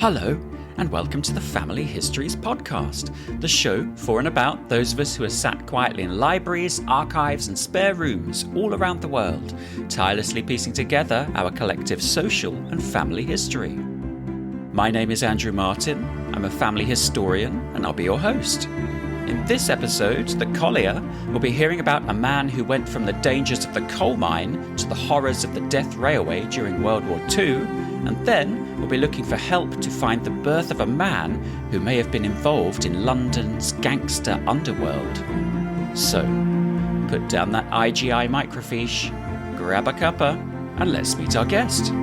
Hello, and welcome to the Family Histories Podcast, the show for and about those of us who are sat quietly in libraries, archives, and spare rooms all around the world, tirelessly piecing together our collective social and family history. My name is Andrew Martin, I'm a family historian, and I'll be your host. In this episode, the Collier will be hearing about a man who went from the dangers of the coal mine to the horrors of the death railway during World War II, and then we'll be looking for help to find the birth of a man who may have been involved in London's gangster underworld. So, put down that IGI microfiche, grab a cuppa, and let's meet our guest.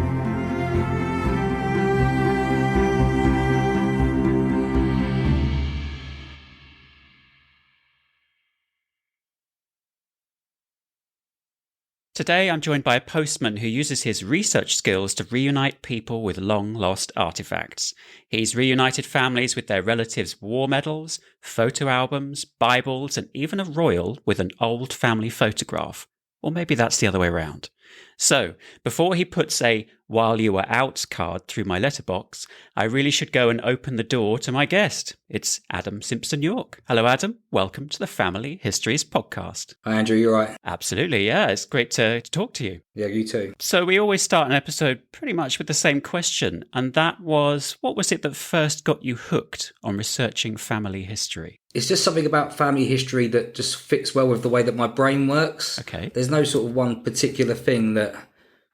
Today I'm joined by a postman who uses his research skills to reunite people with long-lost artefacts. He's reunited families with their relatives' war medals, photo albums, Bibles, and even a royal with an old family photograph. Or maybe that's the other way around. So, before he puts a "while you were out" card through my letterbox, I really should go and open the door to my guest. It's Adam Simpson-York. Hello, Adam. Welcome to the Family Histories Podcast. Hi, Andrew. You all right? Absolutely, yeah. It's great to talk to you. Yeah, you too. So we always start an episode pretty much with the same question, and that was, what was it that first got you hooked on researching family history? It's just something about family history that just fits well with the way that my brain works. Okay. There's no sort of one particular thing that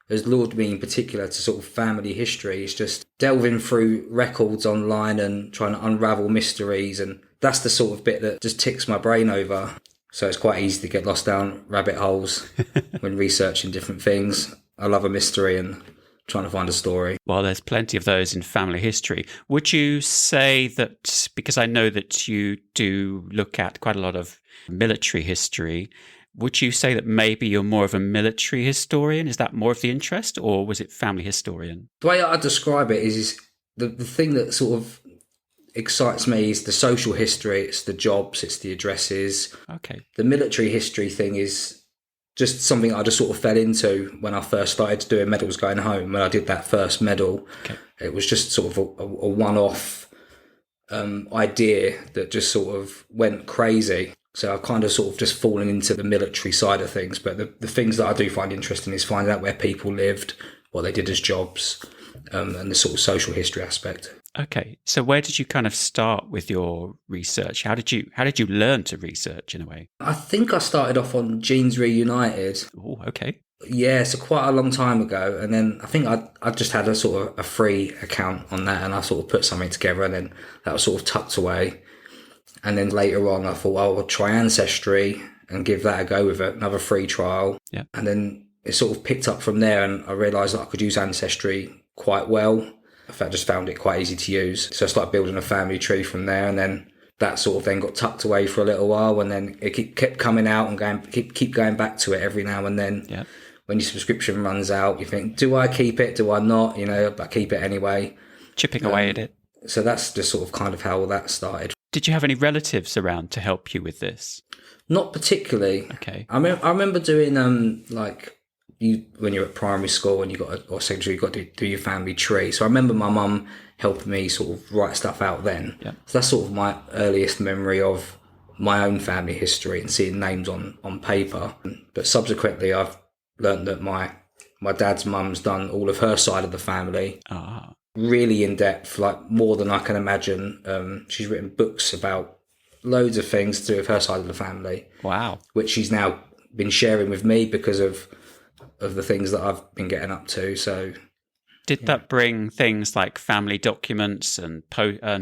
has lured me in particular to sort of family history. It's just delving through records online and trying to unravel mysteries, and that's the sort of bit that just ticks my brain over. So it's quite easy to get lost down rabbit holes when researching different things. I love a mystery and trying to find a story. Well, there's plenty of those in family history. Would you say that, because I know that you do look at quite a lot of military history, would you say that maybe you're more of a military historian? Is that more of the interest, or was it family historian? The way I describe it is the thing that sort of excites me is the social history, it's the jobs, it's the addresses. Okay. The military history thing is just something I just sort of fell into when I first started doing medals going home. When I did that first medal, It was just sort of a one-off idea that just sort of went crazy. So I've kind of sort of just fallen into the military side of things. But the things that I do find interesting is finding out where people lived, what they did as jobs, and the sort of social history aspect. Okay. So where did you kind of start with your research? How did you learn to research in a way? I think I started off on Genes Reunited. Oh, okay. Yeah, so quite a long time ago. And then I think I just had a sort of a free account on that, and I sort of put something together, and then that was sort of tucked away. And then later on I thought, I'll try Ancestry and give that a go with another free trial. Yeah. And then it sort of picked up from there, and I realised that I could use Ancestry quite well. In fact, I just found it quite easy to use. So I started building a family tree from there, and then that sort of then got tucked away for a little while, and then it kept coming out and keep going back to it every now and then. Yeah. When your subscription runs out, you think, do I keep it? Do I not? But I keep it anyway. Chipping away at it. So that's just sort of kind of how all that started. Did you have any relatives around to help you with this? Not particularly. Okay. I remember doing when you're at primary school and or secondary, you got to do your family tree. So I remember my mum helping me sort of write stuff out then. Yeah. So that's sort of my earliest memory of my own family history and seeing names on paper. But subsequently, I've learned that my dad's mum's done all of her side of the family. Ah. Really in depth, like more than I can imagine. She's written books about loads of things to do with her side of the family. Wow. Which she's now been sharing with me because of the things that I've been getting up to. So did that bring things like family documents and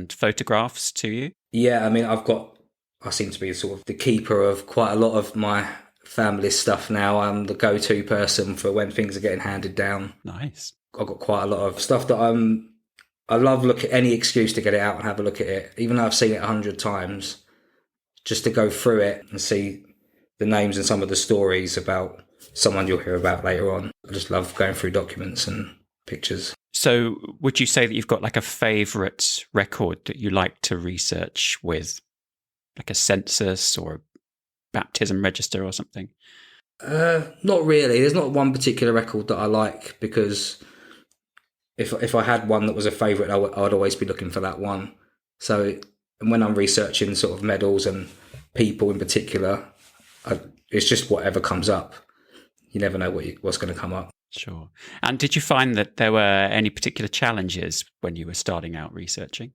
photographs to you? Yeah, I mean, I seem to be sort of the keeper of quite a lot of my family stuff now. I'm the go-to person for when things are getting handed down. Nice. I've got quite a lot of stuff that I love look at any excuse to get it out and have a look at it, even though I've seen it 100 times, just to go through it and see the names and some of the stories about someone you'll hear about later on. I just love going through documents and pictures. So would you say that you've got like a favourite record that you like to research with, like a census or a baptism register or something? Not really. There's not one particular record that I like because if I had one that was a favourite, I'd always be looking for that one. So and when I'm researching sort of medals and people in particular, it's just whatever comes up. You never know what's going to come up. Sure. And did you find that there were any particular challenges when you were starting out researching?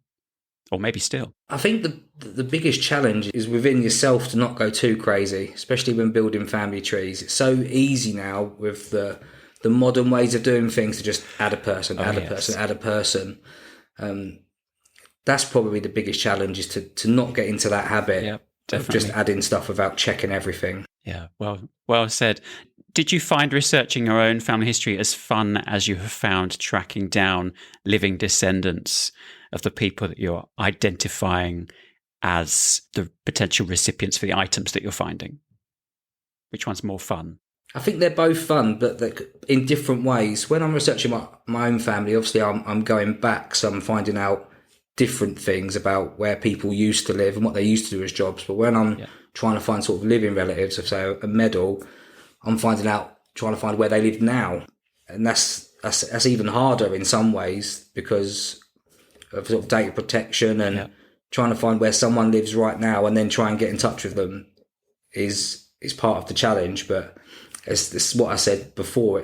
Or maybe still? I think the biggest challenge is within yourself to not go too crazy, especially when building family trees. It's so easy now with the modern ways of doing things to just add a person, add a person. That's probably the biggest challenge, is to not get into that habit of just adding stuff without checking everything. Yeah, well said. Did you find researching your own family history as fun as you have found tracking down living descendants of the people that you're identifying as the potential recipients for the items that you're finding? Which one's more fun? I think they're both fun, but in different ways. When I'm researching my own family, obviously I'm going back, so I'm finding out different things about where people used to live and what they used to do as jobs. But when I'm trying to find sort of living relatives of, say, a medal, I'm trying to find where they live now. And that's even harder in some ways because of sort of data protection and trying to find where someone lives right now and then try and get in touch with them is part of the challenge. But it's what I said before.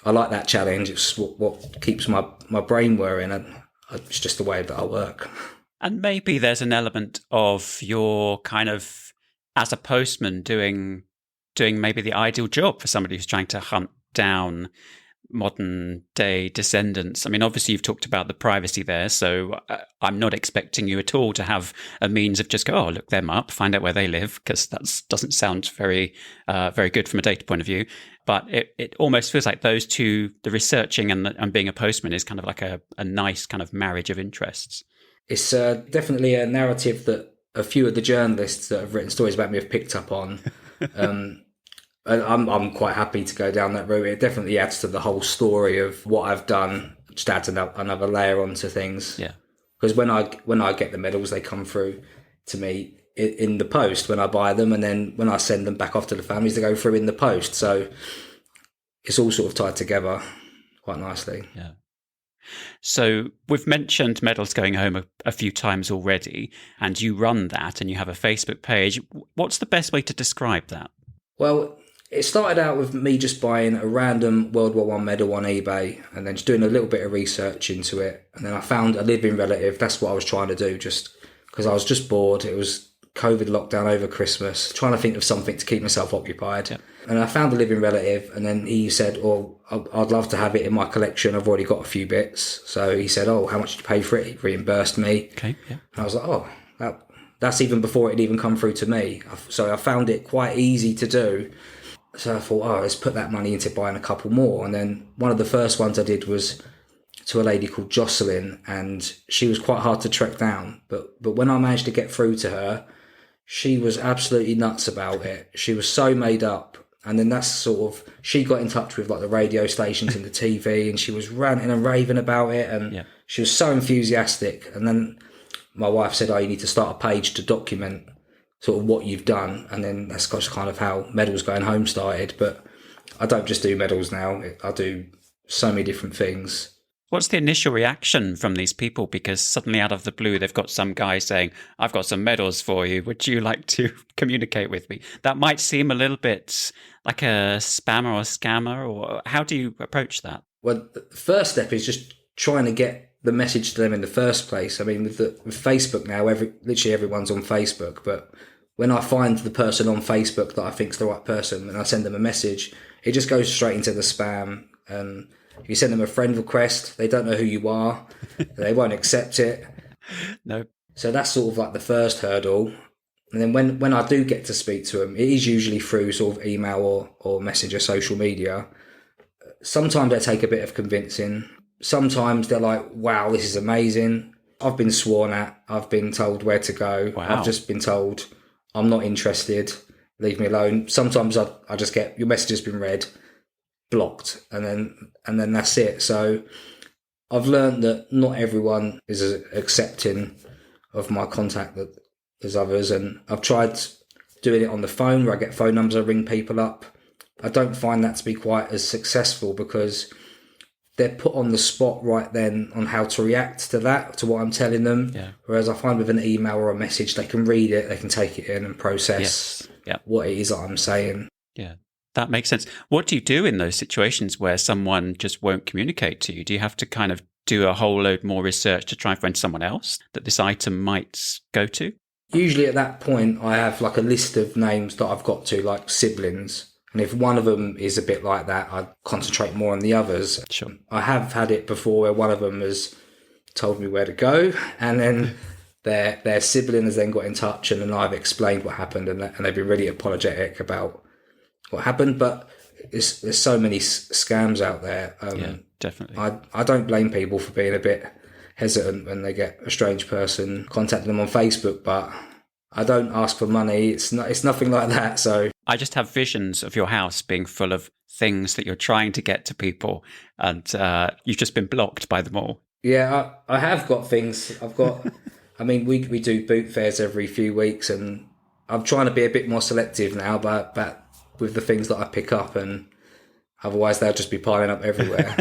I like that challenge. It's what keeps my brain whirring, and it's just the way that I work. And maybe there's an element of your kind of, as a postman, doing maybe the ideal job for somebody who's trying to hunt down modern day descendants. I mean, obviously you've talked about the privacy there, so I'm not expecting you at all to have a means of just go, look them up, find out where they live, because that doesn't sound very good from a data point of view. But it almost feels like those two, the researching and being a postman, is kind of like a nice kind of marriage of interests. It's definitely a narrative that a few of the journalists that have written stories about me have picked up on. I'm quite happy to go down that route. It definitely adds to the whole story of what I've done. Just adds another layer onto things. Yeah. Because when I get the medals, they come through to me in the post when I buy them, and then when I send them back off to the families, they go through in the post. So it's all sort of tied together quite nicely. Yeah. So we've mentioned medals going home a few times already, and you run that and you have a Facebook page. What's the best way to describe that? Well, it started out with me just buying a random World War I medal on eBay and then just doing a little bit of research into it. And then I found a living relative. That's what I was trying to do, just because I was just bored. It was COVID lockdown over Christmas, trying to think of something to keep myself occupied. Yeah. And I found a living relative, and then he said, I'd love to have it in my collection. I've already got a few bits. So he said, how much did you pay for it? He reimbursed me. Okay, yeah. And I was like, that's even before it had even come through to me. So I found it quite easy to do. So I thought, let's put that money into buying a couple more. And then one of the first ones I did was to a lady called Jocelyn, and she was quite hard to track down. But when I managed to get through to her, she was absolutely nuts about it. She was so made up. And then that's sort of, she got in touch with like the radio stations and the TV, and she was ranting and raving about it. And she was so enthusiastic. And then my wife said, you need to start a page to document sort of what you've done. And then that's kind of how Medals Going Home started. But I don't just do medals now. I do so many different things. What's the initial reaction from these people? Because suddenly out of the blue, they've got some guy saying, I've got some medals for you. Would you like to communicate with me? That might seem a little bit like a spammer or scammer, or how do you approach that? Well, the first step is just trying to get the message to them in the first place. I mean, with Facebook now, literally everyone's on Facebook. But when I find the person on Facebook that I think's the right person and I send them a message, it just goes straight into the spam. If you send them a friend request, they don't know who you are. They won't accept it. No. So that's sort of like the first hurdle. And then when I do get to speak to them, it is usually through sort of email or messenger, social media. Sometimes they take a bit of convincing. Sometimes they're like, wow, this is amazing. I've been sworn at. I've been told where to go. Wow. I've just been told I'm not interested. Leave me alone. Sometimes I just get, your message has been read, blocked, and then that's it. So I've learned that not everyone is as accepting of my contact as others, and I've tried doing it on the phone where I get phone numbers, I ring people up. I don't find that to be quite as successful because they're put on the spot right then on how to react to that, to what I'm telling them. Yeah. Whereas I find with an email or a message, they can read it, they can take it in and process what it is that I'm saying. Yeah, that makes sense. What do you do in those situations where someone just won't communicate to you? Do you have to kind of do a whole load more research to try and find someone else that this item might go to? Usually at that point, I have like a list of names that I've got to, like siblings. And if one of them is a bit like that, I concentrate more on the others. Sure. I have had it before where one of them has told me where to go, and then their sibling has then got in touch, and then I've explained what happened, and they've been really apologetic about what happened. But there's so many scams out there. Yeah, definitely. I don't blame people for being a bit hesitant when they get a strange person contacting them on Facebook, but I don't ask for money. It's nothing like that. So I just have visions of your house being full of things that you're trying to get to people, and you've just been blocked by them all. Yeah, I have got things. I've got. I mean, we do boot fairs every few weeks, and I'm trying to be a bit more selective now, but with the things that I pick up, and otherwise they'll just be piling up everywhere.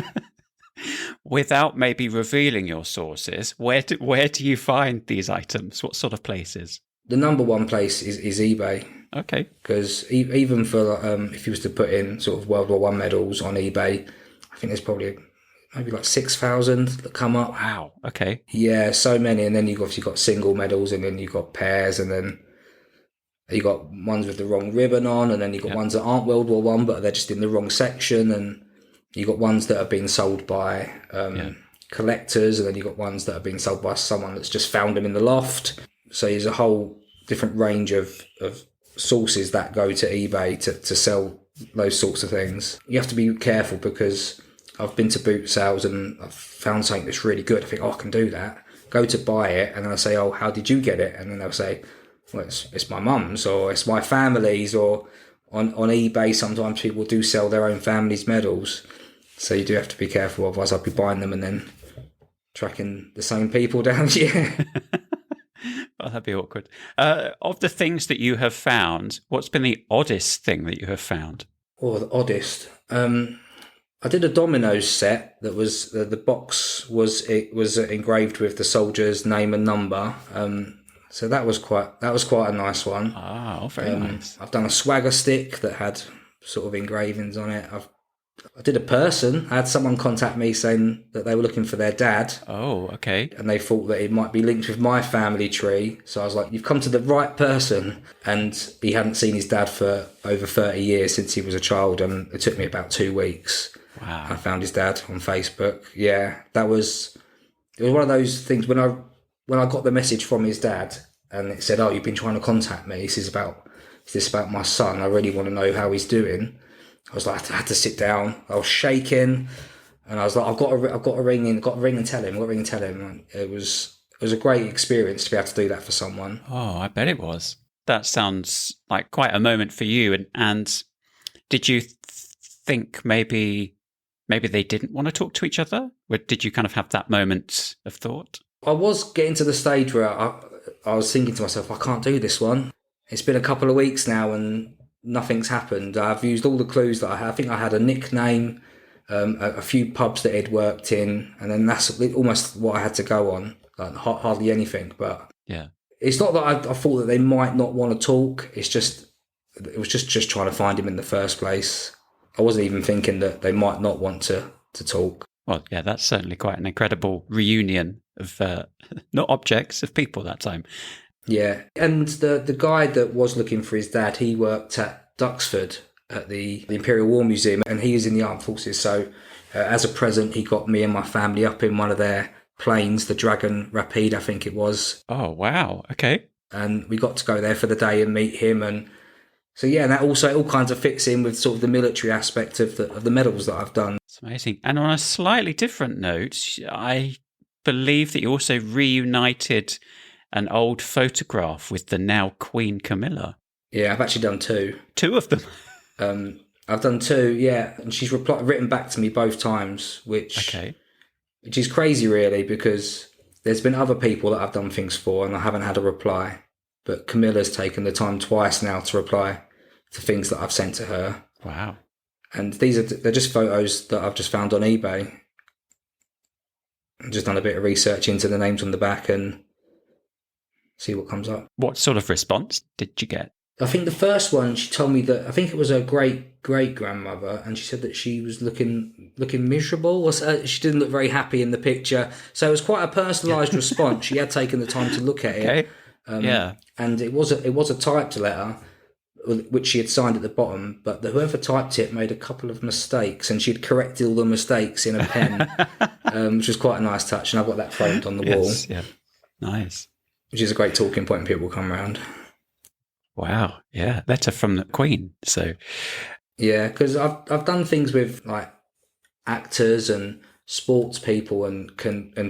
Without maybe revealing your sources, where do you find these items? What sort of places? The number one place is eBay. Okay. Because even for if you was to put in sort of World War One medals on eBay, I think there's probably maybe like 6,000 that come up. Wow. Okay. Yeah, so many. And then you've obviously got single medals, and then you've got pairs, and then you got ones with the wrong ribbon on, and then you've got ones that aren't World War One, but they're just in the wrong section, and you got ones that are being sold by collectors, and then you got ones that are being sold by someone that's just found them in the loft. So there's a whole different range of sources that go to eBay to sell those sorts of things. You have to be careful, because I've been to boot sales and I've found something that's really good. I think, I can do that. Go to buy it, and then I say, how did you get it? And then they'll say, well, it's my mum's, or it's my family's, or on eBay sometimes people do sell their own family's medals. So you do have to be careful, otherwise I'd be buying them and then tracking the same people down. Yeah. Oh, that'd be awkward. Of the things that you have found, what's been the oddest thing that you have found? Oh, the oddest. I did a dominoes set that was the box was engraved with the soldier's name and number. So that was quite a nice one. Oh, very nice. I've done a swagger stick that had sort of engravings on it. I did a person. I had someone contact me saying that they were looking for their dad. Oh, okay. And they thought that it might be linked with my family tree. So I was like, you've come to the right person. And he hadn't seen his dad for over 30 years since he was a child. And it took me about 2 weeks. Wow. I found his dad on Facebook. Yeah, it was one of those things when I got the message from his dad and it said, you've been trying to contact me. Is this about my son? I really want to know how he's doing. I was like, I had to sit down. I was shaking, and I was like, I've got to ring and tell him. And it was a great experience to be able to do that for someone. Oh, I bet it was. That sounds like quite a moment for you. And did you think maybe they didn't want to talk to each other? Or did you kind of have that moment of thought? I was getting to the stage where I was thinking to myself, I can't do this one. It's been a couple of weeks now, and nothing's happened. I've used all the clues that I had. I think I had a nickname, a few pubs that he'd worked in, and then that's almost what I had to go on. Like hardly anything. But yeah, it's not that I thought that they might not want to talk. It was just trying to find him in the first place. I wasn't even thinking that they might not want to talk. Well, yeah, that's certainly quite an incredible reunion of not objects, of people that time. Yeah, and the guy that was looking for his dad, he worked at Duxford at the Imperial War Museum, and he was in the armed forces. So as a present, he got me and my family up in one of their planes, the Dragon Rapide, I think it was. Oh, wow. Okay. And we got to go there for the day and meet him. And so, yeah, and that also all kinds of fits in with sort of the military aspect of the medals that I've done. It's amazing. And on a slightly different note, I believe that you also reunited an old photograph with the now Queen Camilla. Yeah, I've actually done two. Two of them? I've done two, yeah. And she's written back to me both times, which is crazy, really, because there's been other people that I've done things for and I haven't had a reply. But Camilla's taken the time twice now to reply to things that I've sent to her. Wow. And they're just photos that I've just found on eBay. Just done a bit of research into the names on the back and see what comes up. What sort of response did you get? I think the first one, she told me that, I think it was her great-great-grandmother, and she said that she was looking miserable. Or she didn't look very happy in the picture. So it was quite a personalised response. She had taken the time to look at it. Okay. And it was a typed letter, which she had signed at the bottom, but whoever typed it made a couple of mistakes, and she'd corrected all the mistakes in a pen, which was quite a nice touch. And I've got that framed on the wall. Yeah, nice. Which is a great talking point when people come around. Wow, yeah, letter from the Queen. So, yeah, because I've done things with like actors and sports people and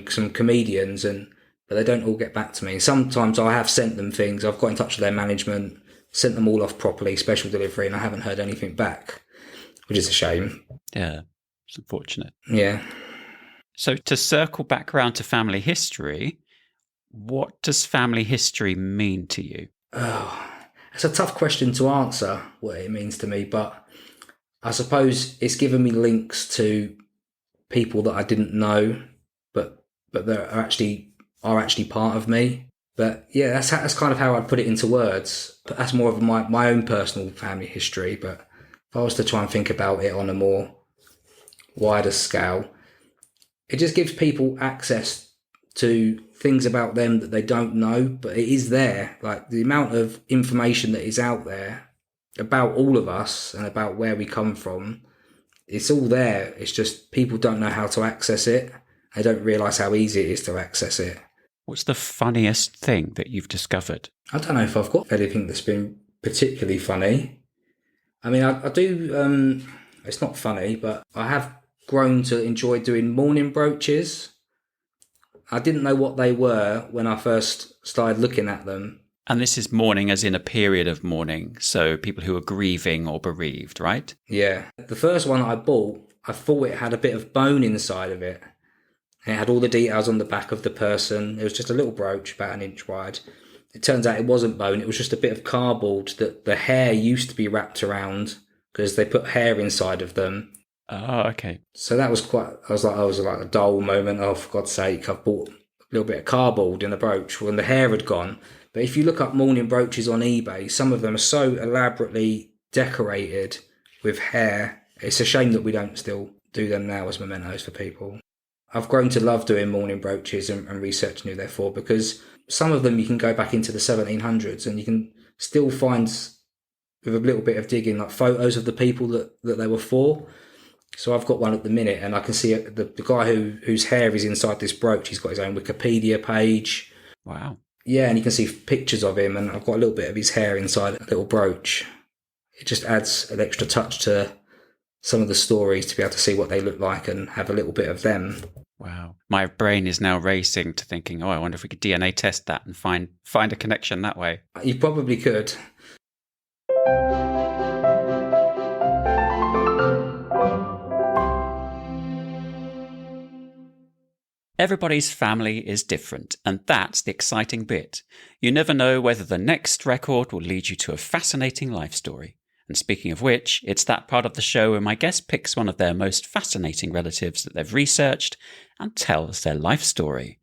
some comedians, but they don't all get back to me. Sometimes I have sent them things. I've got in touch with their management, sent them all off properly, special delivery, and I haven't heard anything back, which is a shame. Yeah, it's unfortunate. Yeah. So to circle back around to family history, what does family history mean to you? Oh, it's a tough question to answer what it means to me, but I suppose it's given me links to people that I didn't know, but that are actually part of me. But yeah, that's kind of how I'd put it into words. But that's more of my own personal family history. But if I was to try and think about it on a more wider scale, it just gives people access to things about them that they don't know, but it is there. Like the amount of information that is out there about all of us and about where we come from, it's all there. It's just people don't know how to access it. They don't realise how easy it is to access it. What's the funniest thing that you've discovered? I don't know if I've got anything that's been particularly funny. I mean, I do, it's not funny, but I have grown to enjoy doing mourning brooches. I didn't know what they were when I first started looking at them. And this is mourning as in a period of mourning, so people who are grieving or bereaved, right? Yeah. The first one I bought, I thought it had a bit of bone inside of it. It had all the details on the back of the person. It was just a little brooch, about 1 inch wide. It turns out it wasn't bone. It was just a bit of cardboard that the hair used to be wrapped around because they put hair inside of them. Oh, okay. So that was I was like a dull moment. Oh, for God's sake, I've bought a little bit of cardboard in a brooch when the hair had gone. But if you look up mourning brooches on eBay, some of them are so elaborately decorated with hair. It's a shame that we don't still do them now as mementos for people. I've grown to love doing mourning brooches and researching who they're for, because some of them you can go back into the 1700s and you can still find, with a little bit of digging, like photos of the people that they were for. So I've got one at the minute, and I can see the guy whose hair is inside this brooch. He's got his own Wikipedia page. Wow. Yeah, and you can see pictures of him, and I've got a little bit of his hair inside a little brooch. It just adds an extra touch to some of the stories to be able to see what they look like and have a little bit of them. Wow. My brain is now racing to thinking, I wonder if we could DNA test that and find a connection that way. You probably could. Everybody's family is different, and that's the exciting bit. You never know whether the next record will lead you to a fascinating life story. And speaking of which, it's that part of the show where my guest picks one of their most fascinating relatives that they've researched and tells their life story.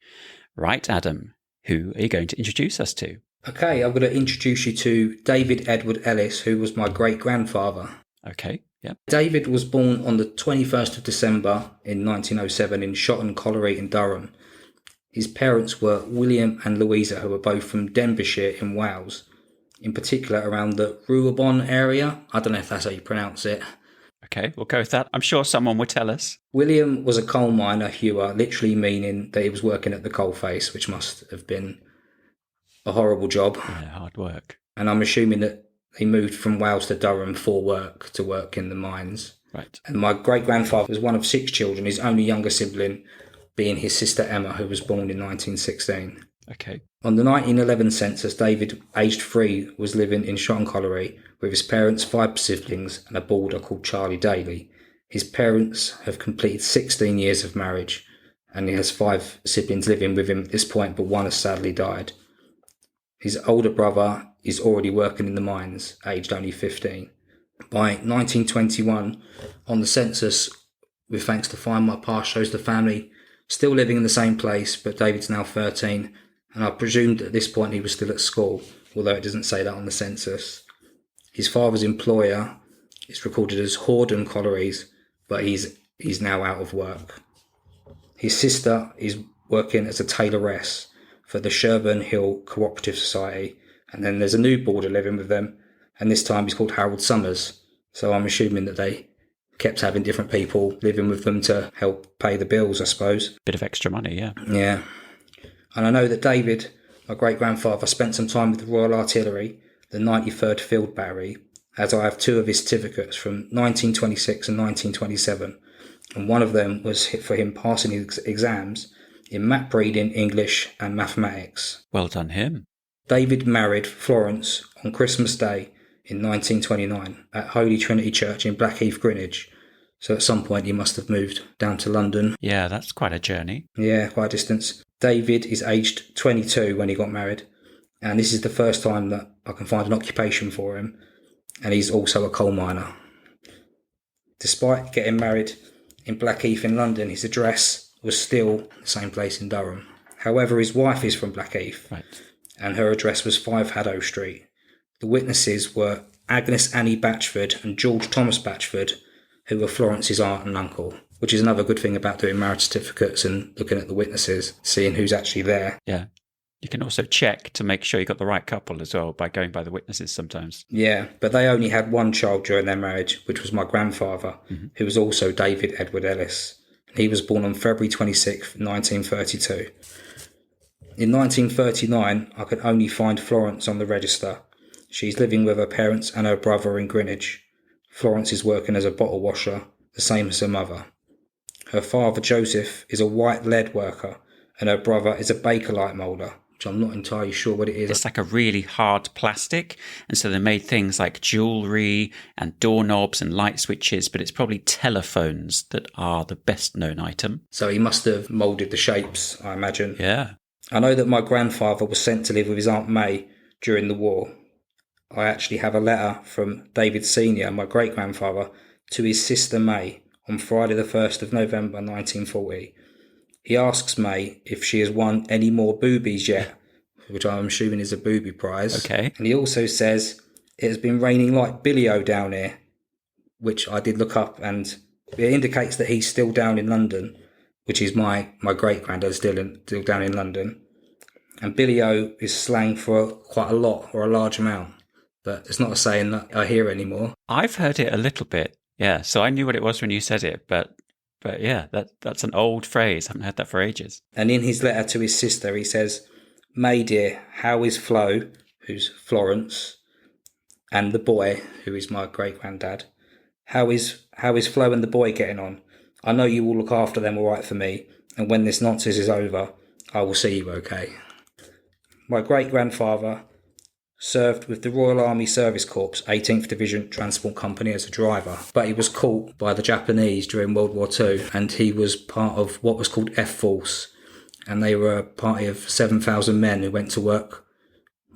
Right, Adam, who are you going to introduce us to? Okay, I'm going to introduce you to David Edward Ellis, who was my great-grandfather. Okay, yeah. David was born on the 21st of December in 1907 in Shotton Colliery in Durham. His parents were William and Louisa, who were both from Denbighshire in Wales, in particular around the Ruabon area. I don't know if that's how you pronounce it. Okay, we'll go with that. I'm sure someone would tell us. William was a coal miner, hewer, literally meaning that he was working at the coalface, which must have been a horrible job. Yeah, hard work. And I'm assuming that he moved from Wales to Durham for work, to work in the mines. Right. And my great-grandfather was one of 6 children, his only younger sibling being his sister Emma, who was born in 1916. Okay. On the 1911 census, David, aged 3, was living in Shotton Colliery with his parents, 5 siblings, and a boarder called Charlie Daly. His parents have completed 16 years of marriage, and he has 5 siblings living with him at this point, but one has sadly died. His older brother is already working in the mines, aged only 15. By 1921, on the census, with thanks to Find My Past, shows the family still living in the same place, but David's now 13, and I presumed at this point he was still at school, although it doesn't say that on the census. His father's employer is recorded as Shotton Colliery, but he's now out of work. His sister is working as a tailoress for the Sherburn Hill Cooperative Society, and then there's a new boarder living with them, and this time he's called Harold Summers. So I'm assuming that they kept having different people living with them to help pay the bills, I suppose. Bit of extra money, yeah. Yeah. And I know that David, my great-grandfather, spent some time with the Royal Artillery, the 93rd Field Battery, as I have two of his certificates from 1926 and 1927. And one of them was for him passing his exams in map reading, English and mathematics. Well done him. David married Florence on Christmas Day in 1929 at Holy Trinity Church in Blackheath, Greenwich. So at some point he must have moved down to London. Yeah, that's quite a journey. Yeah, quite a distance. David is aged 22 when he got married, and this is the first time that I can find an occupation for him, and he's also a coal miner. Despite getting married in Blackheath in London, his address was still the same place in Durham. However, his wife is from Blackheath, right, and her address was 5 Haddow Street. The witnesses were Agnes Annie Batchford and George Thomas Batchford, who were Florence's aunt and uncle, which is another good thing about doing marriage certificates and looking at the witnesses, seeing who's actually there. Yeah. You can also check to make sure you got the right couple as well by going by the witnesses sometimes. Yeah, but they only had one child during their marriage, which was my grandfather, who was also David Edward Ellis. He was born on February 26, 1932. In 1939, I could only find Florence on the register. She's living with her parents and her brother in Greenwich. Florence is working as a bottle washer, the same as her mother. Her father, Joseph, is a white lead worker, and her brother is a Bakelite moulder, which I'm not entirely sure what it is. It's like a really hard plastic, and so they made things like jewellery and doorknobs and light switches, but it's probably telephones that are the best known item. So he must have moulded the shapes, I imagine. Yeah. I know that my grandfather was sent to live with his Aunt May during the war. I actually have a letter from David Sr., my great-grandfather, to his sister May on Friday the 1st of November 1940. He asks May if she has won any more boobies yet, which I'm assuming is a booby prize. Okay. And he also says, it has been raining like Billy-O down here, which I did look up, and it indicates that he's still down in London, which is my great-granddad still down in London. And Billy-O is slang for quite a lot or a large amount, but it's not a saying that I hear anymore. I've heard it a little bit, yeah. So I knew what it was when you said it, but yeah, that's an old phrase. I haven't heard that for ages. And in his letter to his sister, he says, May dear, how is Flo, who's Florence, and the boy, who is my great-granddad? How is Flo and the boy getting on? I know you will look after them all right for me, and when this nonsense is over, I will see you okay. My great-grandfather served with the Royal Army Service Corps 18th Division Transport Company as a driver, but he was caught by the Japanese during World War II, and he was part of what was called F-Force, and they were a party of 7,000 men who went to work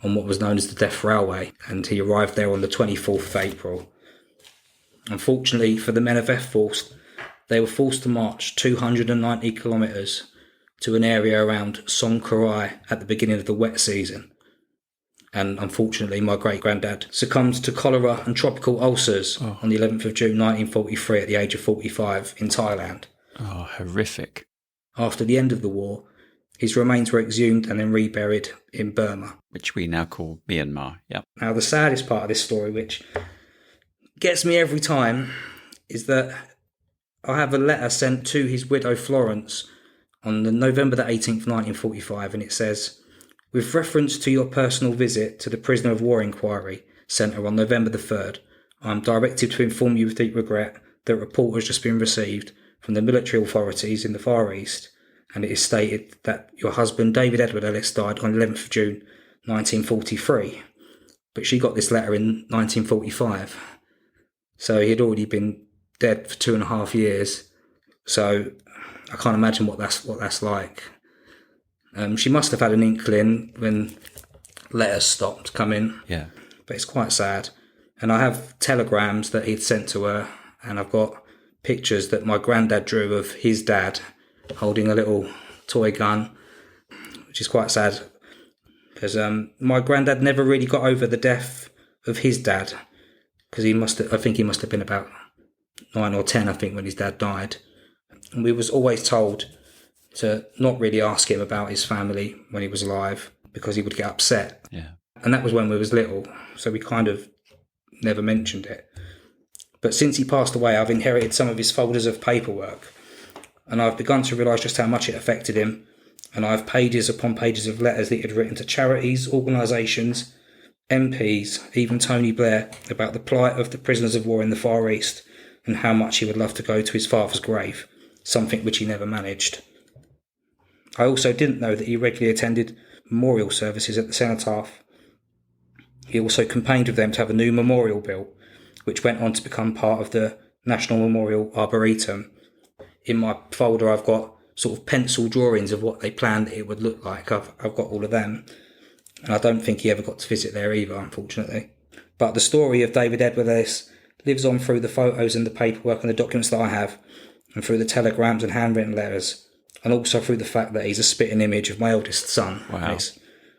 on what was known as the Death Railway, and he arrived there on the 24th of April. Unfortunately for the men of F-Force, they were forced to march 290 kilometres to an area around Songkurai at the beginning of the wet season. And unfortunately, my great-granddad succumbed to cholera and tropical ulcers on the 11th of June 1943 at the age of 45 in Thailand. Oh, horrific. After the end of the war, his remains were exhumed and then reburied in Burma. Which we now call Myanmar, yeah. Now, the saddest part of this story, which gets me every time, is that I have a letter sent to his widow Florence on November the 18th, 1945, and it says, with reference to your personal visit to the Prisoner of War Inquiry Centre on November the 3rd, I am directed to inform you with deep regret that a report has just been received from the military authorities in the Far East, and it is stated that your husband David Edward Ellis died on 11th of June 1943. But she got this letter in 1945. So he had already been dead for 2.5 years. So I can't imagine what that's like. She must have had an inkling when letters stopped coming. Yeah. But it's quite sad. And I have telegrams that he'd sent to her, and I've got pictures that my granddad drew of his dad holding a little toy gun, which is quite sad because my granddad never really got over the death of his dad, because I think he must have been about 9 or 10, I think, when his dad died. And we was always told to not really ask him about his family when he was alive, because he would get upset. Yeah. And that was when we was little, so we kind of never mentioned it. But since he passed away, I've inherited some of his folders of paperwork, and I've begun to realise just how much it affected him. And I've pages upon pages of letters that he had written to charities, organisations, MPs, even Tony Blair, about the plight of the prisoners of war in the Far East and how much he would love to go to his father's grave, something which he never managed. I also didn't know that he regularly attended memorial services at the cenotaph. He also campaigned with them to have a new memorial built, which went on to become part of the National Memorial Arboretum. In my folder, I've got sort of pencil drawings of what they planned that it would look like. I've got all of them. And I don't think he ever got to visit there either, unfortunately. But the story of David Edward Ellis lives on through the photos and the paperwork and the documents that I have, and through the telegrams and handwritten letters, and also through the fact that he's a spitting image of my eldest son. Wow. And it's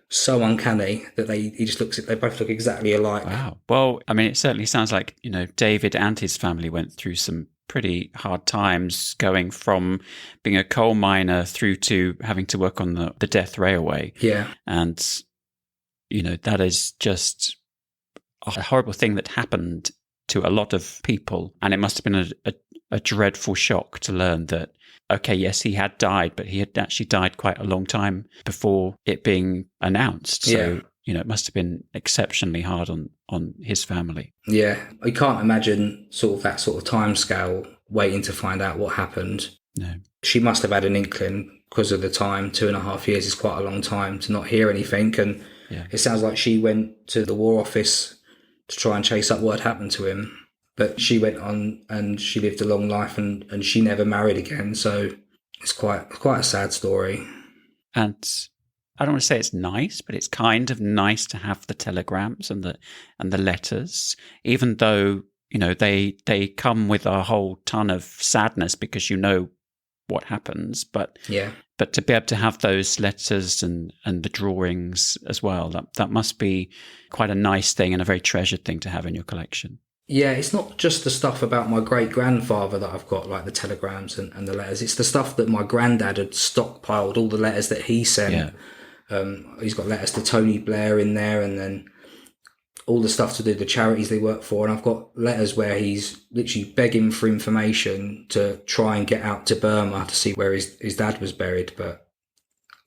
so uncanny that they both look exactly alike. Wow. Well, I mean, it certainly sounds like, David and his family went through some pretty hard times, going from being a coal miner through to having to work on the death railway. Yeah. And, that is just a horrible thing that happened to a lot of people. And it must have been a dreadful shock to learn that, okay, yes, he had died, but he had actually died quite a long time before it being announced. So, it must have been exceptionally hard on his family. Yeah. I can't imagine that sort of time scale waiting to find out what happened. No. She must have had an inkling because of the time. 2.5 years is quite a long time to not hear anything. And it sounds like she went to the War Office to try and chase up what had happened to him. But she went on and she lived a long life and she never married again. So it's quite a sad story. And I don't want to say it's nice, but it's kind of nice to have the telegrams and the letters, even though, they come with a whole ton of sadness because what happens. But to be able to have those letters and the drawings as well, that must be quite a nice thing and a very treasured thing to have in your collection. Yeah, it's not just the stuff about my great-grandfather that I've got, like the telegrams and the letters. It's the stuff that my granddad had stockpiled, all the letters that he sent. Yeah. He's got letters to Tony Blair in there, and then all the stuff to do with the charities they work for. And I've got letters where he's literally begging for information to try and get out to Burma to see where his dad was buried. But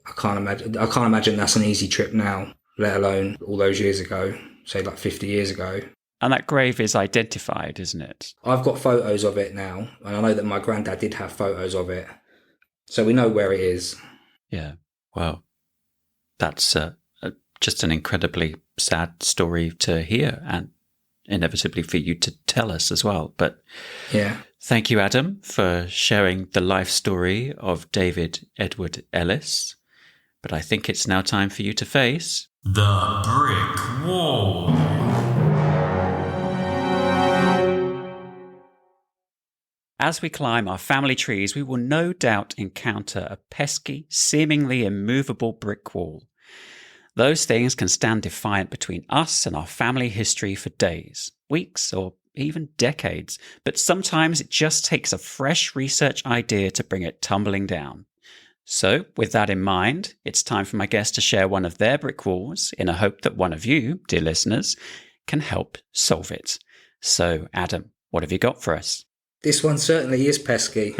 I can't imagine that's an easy trip now, let alone all those years ago, say like 50 years ago. And that grave is identified, isn't it? I've got photos of it now, and I know that my granddad did have photos of it. So we know where it is. Yeah. Well, that's just an incredibly sad story to hear, and inevitably for you to tell us as well. But thank you, Adam, for sharing the life story of David Edward Ellis. But I think it's now time for you to face the brick wall. As we climb our family trees, we will no doubt encounter a pesky, seemingly immovable brick wall. Those things can stand defiant between us and our family history for days, weeks, or even decades, but sometimes it just takes a fresh research idea to bring it tumbling down. So, with that in mind, it's time for my guest to share one of their brick walls in a hope that one of you, dear listeners, can help solve it. So, Adam, what have you got for us? This one certainly is pesky.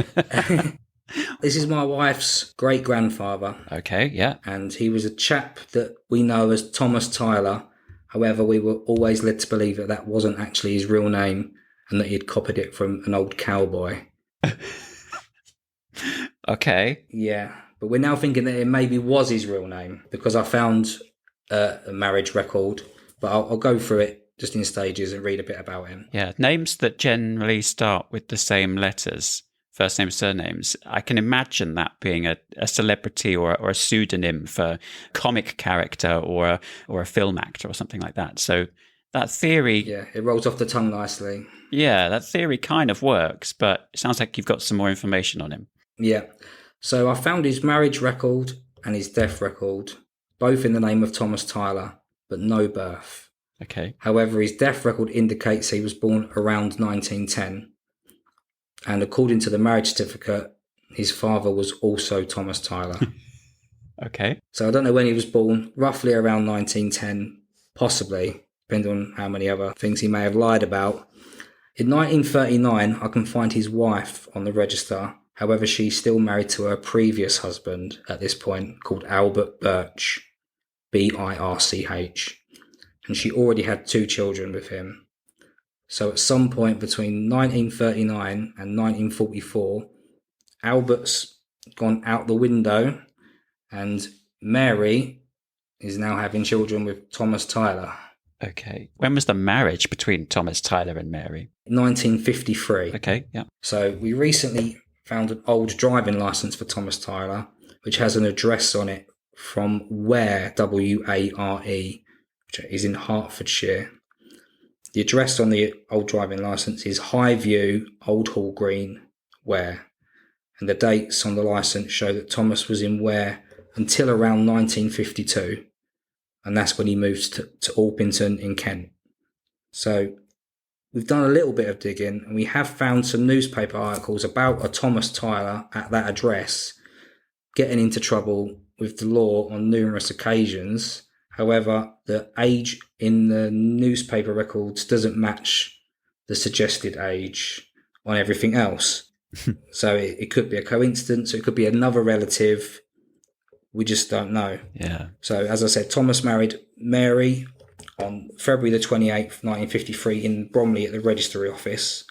This is my wife's great-grandfather. Okay, yeah. And he was a chap that we know as Thomas Tyler. However, we were always led to believe that that wasn't actually his real name and that he'd copied it from an old cowboy. Okay. Yeah, but we're now thinking that it maybe was his real name because I found a marriage record, but I'll go through it just in stages and read a bit about him. Yeah, names that generally start with the same letters, first names, surnames. I can imagine that being a celebrity or a pseudonym for a comic character or a film actor or something like that. So that theory... Yeah, it rolls off the tongue nicely. Yeah, that theory kind of works, but it sounds like you've got some more information on him. Yeah. So I found his marriage record and his death record, both in the name of Thomas Tyler, but no birth. Okay. However, his death record indicates he was born around 1910. And according to the marriage certificate, his father was also Thomas Tyler. Okay. So I don't know when he was born, roughly around 1910, possibly, depending on how many other things he may have lied about. In 1939, I can find his wife on the register. However, she's still married to her previous husband at this point, called Albert Birch, Birch. And she already had 2 children with him. So at some point between 1939 and 1944, Albert's gone out the window and Mary is now having children with Thomas Tyler. Okay. When was the marriage between Thomas Tyler and Mary? 1953. Okay, yeah. So we recently found an old driving licence for Thomas Tyler, which has an address on it from Ware, W-A-R-E, which is in Hertfordshire. The address on the old driving licence is Highview, Old Hall Green, Ware. And the dates on the licence show that Thomas was in Ware until around 1952. And that's when he moved to Orpington in Kent. So we've done a little bit of digging and we have found some newspaper articles about a Thomas Tyler at that address getting into trouble with the law on numerous occasions. However, the age in the newspaper records doesn't match the suggested age on everything else. So it could be a coincidence, it could be another relative. We just don't know. Yeah. So as I said, Thomas married Mary on February the 28th, 1953 in Bromley at the registry office.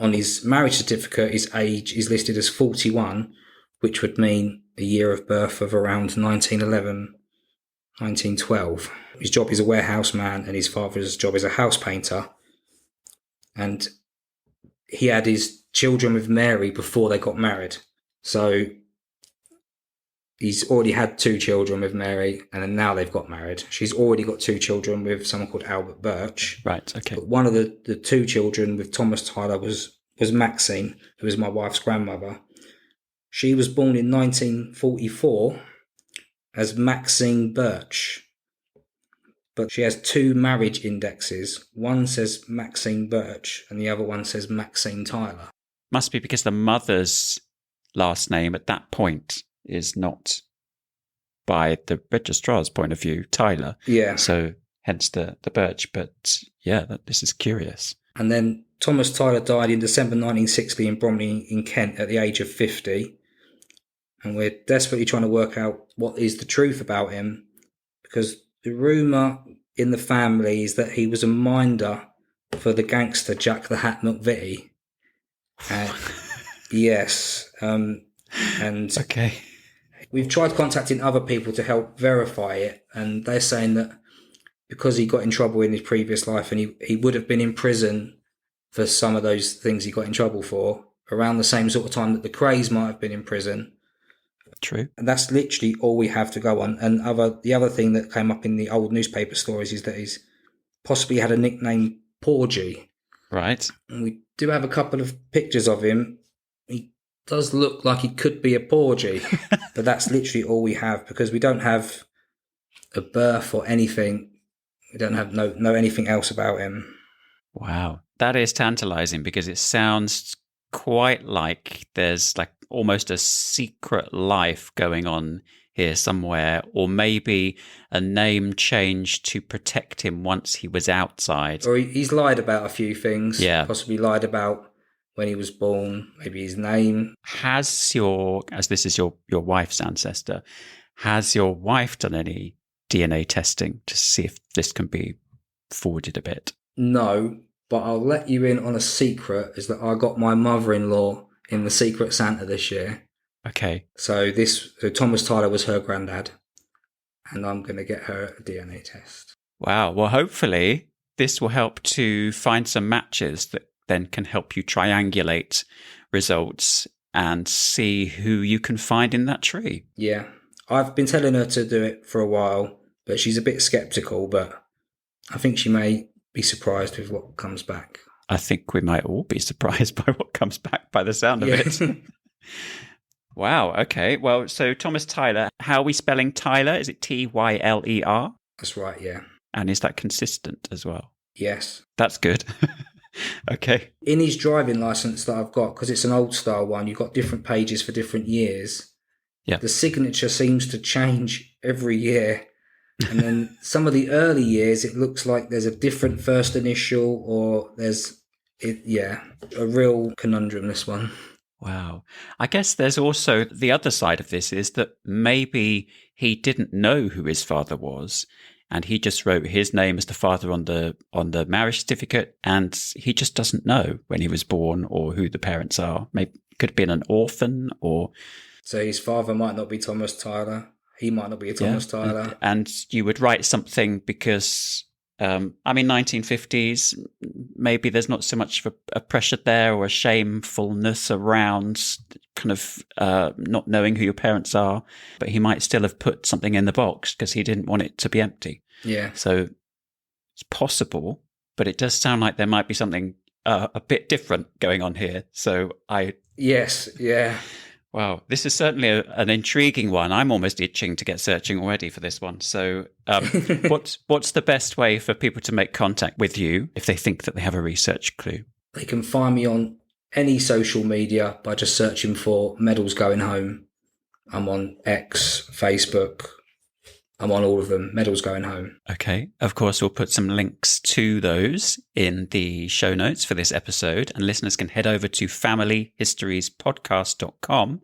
On his marriage certificate, his age is listed as 41, which would mean a year of birth of around 1911, 1912. His job is a warehouse man and his father's job is a house painter. And he had his children with Mary before they got married. So he's already had 2 children with Mary and then now they've got married. She's already got 2 children with someone called Albert Birch. Right, okay. But one of the 2 children with Thomas Tyler was Maxine, who was my wife's grandmother. She was born in 1944 as Maxine Birch. But she has 2 marriage indexes. One says Maxine Birch and the other one says Maxine Tyler. Must be because the mother's last name at that point is not, by the registrar's point of view, Tyler. Yeah. So hence the Birch. But yeah, this is curious. And then Thomas Tyler died in December 1960 in Bromley in Kent at the age of 50. And we're desperately trying to work out what is the truth about him, because the rumour in the family is that he was a minder for the gangster Jack the Hat McVitie. Yes. And okay. We've tried contacting other people to help verify it, and they're saying that because he got in trouble in his previous life and he would have been in prison for some of those things he got in trouble for around the same sort of time that the Crays might have been in prison. True. And that's literally all we have to go on. And the other thing that came up in the old newspaper stories is that he's possibly had a nickname Porgy. Right. And we do have a couple of pictures of him. He does look like he could be a Porgy, but that's literally all we have because we don't have a birth or anything. We don't have know anything else about him. Wow. That is tantalizing because it sounds quite like there's like almost a secret life going on here somewhere, or maybe a name change to protect him once he was outside. Or he's lied about a few things. Yeah. Possibly lied about when he was born, maybe his name. As this is your wife's ancestor, has your wife done any DNA testing to see if this can be forwarded a bit? No, but I'll let you in on a secret, is that I got my mother-in-law in the Secret Santa this year. Okay. So Thomas Tyler was her granddad, and I'm going to get her a DNA test. Wow. Well, hopefully this will help to find some matches that then can help you triangulate results and see who you can find in that tree. Yeah. I've been telling her to do it for a while, but she's a bit sceptical, but I think she may be surprised with what comes back. I think we might all be surprised by what comes back by the sound of it. Wow, okay. Well, so Thomas Tyler, how are we spelling Tyler? Is it Tyler? That's right, yeah. And is that consistent as well? Yes. That's good. Okay. In his driving licence that I've got, because it's an old style one, you've got different pages for different years. Yeah. The signature seems to change every year. And then some of the early years, it looks like there's a different first initial, or a real conundrum, this one. Wow. I guess there's also the other side of this is that maybe he didn't know who his father was, and he just wrote his name as the father on the marriage certificate, and he just doesn't know when he was born or who the parents are. Maybe could have been an orphan, or so his father might not be Thomas Tyler. He might not be a Thomas Tyler. And you would write something because, 1950s, maybe there's not so much of a pressure there or a shamefulness around kind of not knowing who your parents are, but he might still have put something in the box because he didn't want it to be empty. Yeah. So it's possible, but it does sound like there might be something a bit different going on here. Yes, yeah. Wow, this is certainly an intriguing one. I'm almost itching to get searching already for this one. So what's the best way for people to make contact with you if they think that they have a research clue? They can find me on any social media by just searching for Medals Going Home. I'm on X, Facebook. I'm on all of them. Medals Going Home. Okay. Of course, we'll put some links to those in the show notes for this episode, and listeners can head over to familyhistoriespodcast.com,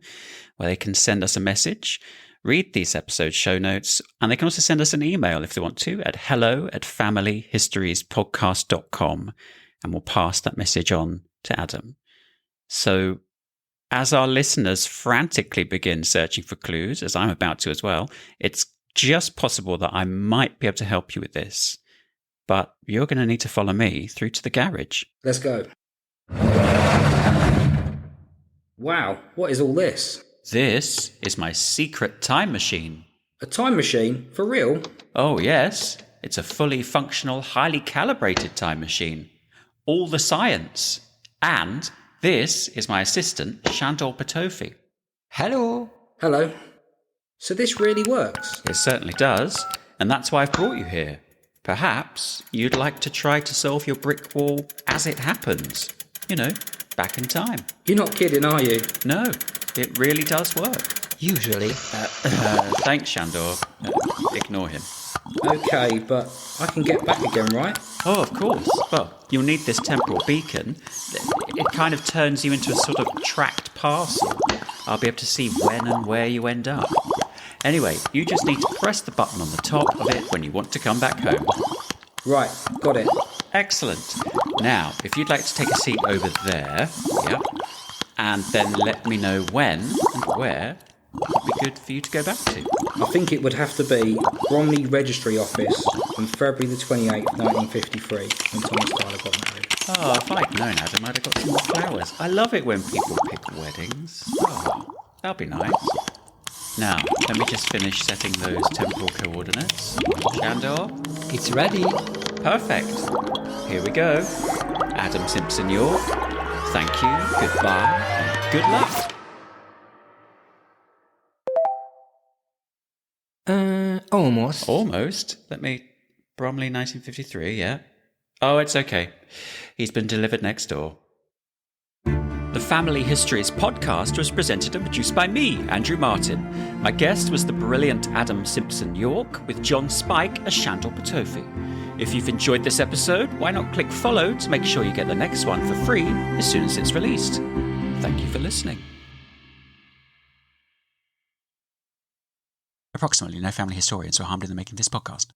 where they can send us a message, read these episode show notes, and they can also send us an email if they want to at hello@familyhistoriespodcast.com, and we'll pass that message on to Adam. So as our listeners frantically begin searching for clues, as I'm about to as well, it's just possible that I might be able to help you with this, but you're going to need to follow me through to the garage. Let's go. Wow, what is all this? This is my secret time machine. A time machine? For real? Oh, yes. It's a fully functional, highly calibrated time machine. All the science. And this is my assistant, Shandor Patofi. Hello. Hello. So this really works? It certainly does, and that's why I've brought you here. Perhaps you'd like to try to solve your brick wall as it happens. You know, back in time. You're not kidding, are you? No, it really does work. Usually. Thanks, Shandor. Ignore him. Okay, but I can get back again, right? Oh, of course. Well, you'll need this temporal beacon. It kind of turns you into a sort of tracked parcel. I'll be able to see when and where you end up. Anyway, you just need to press the button on the top of it when you want to come back home. Right, got it. Excellent. Now, if you'd like to take a seat over there, and then let me know when and where would be good for you to go back to. I think it would have to be Bromley Registry Office on February the 28th, 1953, when Thomas Tyler got married. Oh, if I'd known, Adam, I'd have got some more flowers. I love it when people pick weddings. Oh, that'll be nice. Now, let me just finish setting those temporal coordinates. Shandor? It's ready. Perfect. Here we go. Adam Simpson-York. Thank you, goodbye, and good luck. Almost. Almost. Bromley 1953, yeah. Oh, it's okay. He's been delivered next door. The Family Histories podcast was presented and produced by me, Andrew Martin. My guest was the brilliant Adam Simpson-York, with John Spike as Shandor Patofi. If you've enjoyed this episode, why not click follow to make sure you get the next one for free as soon as it's released. Thank you for listening. Approximately no family historians were harmed in the making of this podcast.